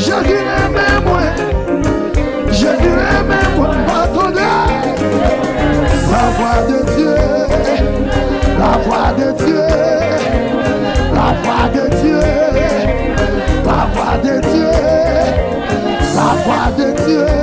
Jésus aime moi. Jésus aime moi. Attendez. La voix de Dieu. La voix de Dieu. La voix de Dieu. La voix de Dieu. La voix de Dieu.